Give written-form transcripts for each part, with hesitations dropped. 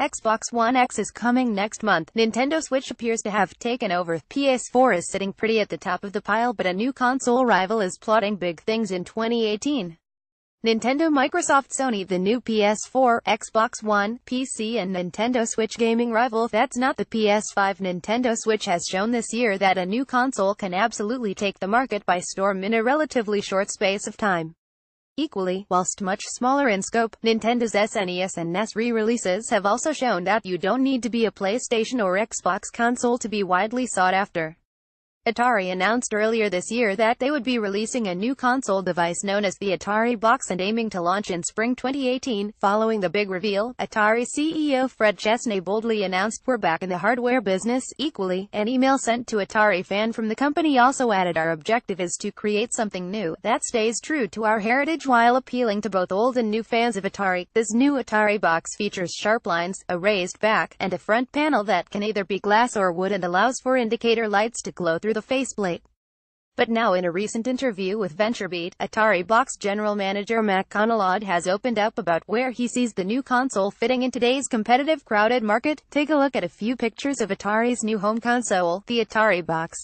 Xbox One X is coming next month. Nintendo Switch appears to have taken over. PS4 is sitting pretty at the top of the pile, but a new console rival is plotting big things in 2018. Nintendo, Microsoft, Sony, the new PS4, Xbox One, PC and Nintendo Switch gaming rival. That's not the PS5. Nintendo Switch has shown this year that a new console can absolutely take the market by storm in a relatively short space of time. Equally, whilst much smaller in scope, Nintendo's SNES and NES re-releases have also shown that you don't need to be a PlayStation or Xbox console to be widely sought after. Atari announced earlier this year that they would be releasing a new console device known as the Atari Box and aiming to launch in spring 2018. Following the big reveal, Atari CEO Fred Chesney boldly announced, "We're back in the hardware business." Equally, an email sent to Atari fan from the company also added, "Our objective is to create something new that stays true to our heritage while appealing to both old and new fans of Atari." This new Atari Box features sharp lines, a raised back, and a front panel that can either be glass or wood and allows for indicator lights to glow through the faceplate. But now, in a recent interview with VentureBeat, Atari Box general manager Matt Conelod has opened up about where he sees the new console fitting in today's competitive, crowded market. Take a look at a few pictures of Atari's new home console, the Atari Box.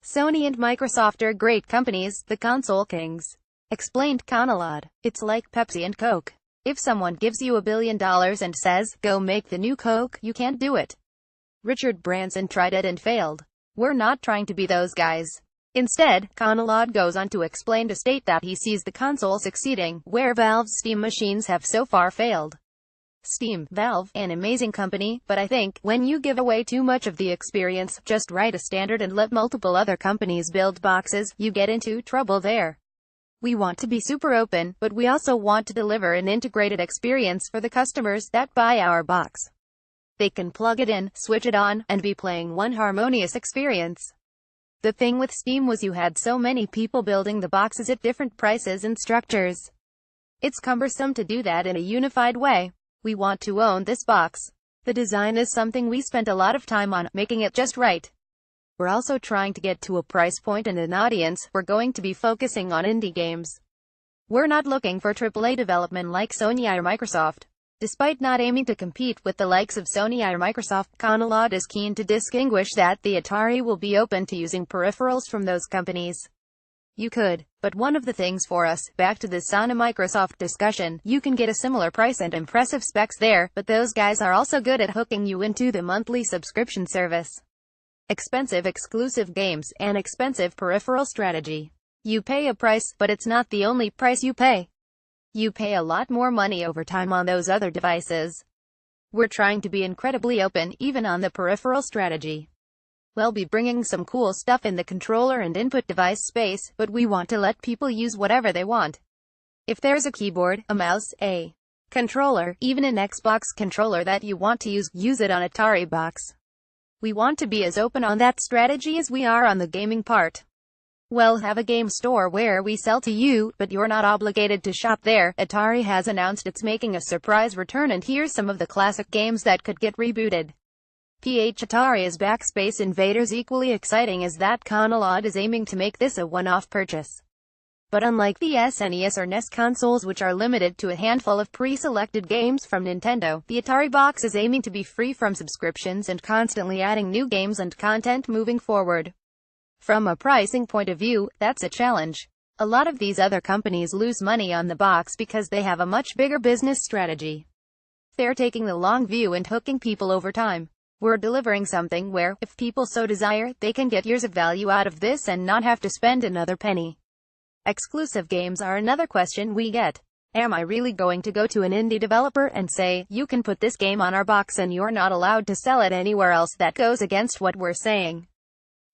"Sony and Microsoft are great companies, the console kings," explained Conelod. "It's like Pepsi and Coke. If someone gives you $1 billion and says, 'Go make the new Coke,' you can't do it. Richard Branson tried it and failed. We're not trying to be those guys." Instead, Conelod goes on to explain to state that he sees the console succeeding where Valve's Steam machines have so far failed. Steam, Valve, an amazing company, but I think, when you give away too much of the experience, just write a standard and let multiple other companies build boxes, you get into trouble there. We want to be super open, but we also want to deliver an integrated experience for the customers that buy our box. They can plug it in, switch it on, and be playing one harmonious experience. The thing with Steam was you had so many people building the boxes at different prices and structures. It's cumbersome to do that in a unified way. We want to own this box. The design is something we spent a lot of time on, making it just right. We're also trying to get to a price point and an audience. We're going to be focusing on indie games. We're not looking for AAA development like Sony or Microsoft." Despite not aiming to compete with the likes of Sony or Microsoft, Conelod is keen to distinguish that the Atari will be open to using peripherals from those companies. "You could, but one of the things for us, back to the Sony Microsoft discussion, you can get a similar price and impressive specs there, but those guys are also good at hooking you into the monthly subscription service. Expensive exclusive games, an expensive peripheral strategy. You pay a price, but it's not the only price you pay. You pay a lot more money over time on those other devices. We're trying to be incredibly open, even on the peripheral strategy. We'll be bringing some cool stuff in the controller and input device space, but we want to let people use whatever they want. If there's a keyboard, a mouse, a controller, even an Xbox controller that you want to use it on Atari Box. We want to be as open on that strategy as we are on the gaming part. We'll have a game store where we sell to you, but you're not obligated to shop there." Atari has announced it's making a surprise return, and here's some of the classic games that could get rebooted. Atari is back. Space Invaders. Equally exciting is that Conelod is aiming to make this a one-off purchase. But unlike the SNES or NES consoles, which are limited to a handful of pre-selected games from Nintendo, the Atari Box is aiming to be free from subscriptions and constantly adding new games and content moving forward. From a pricing point of view, that's a challenge. A lot of these other companies lose money on the box because they have a much bigger business strategy. They're taking the long view and hooking people over time. We're delivering something where, if people so desire, they can get years of value out of this and not have to spend another penny. Exclusive games are another question we get. Am I really going to go to an indie developer and say, "You can put this game on our box and you're not allowed to sell it anywhere else"? That goes against what we're saying.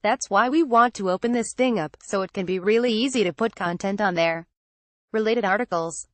That's why we want to open this thing up, so it can be really easy to put content on there. Related articles.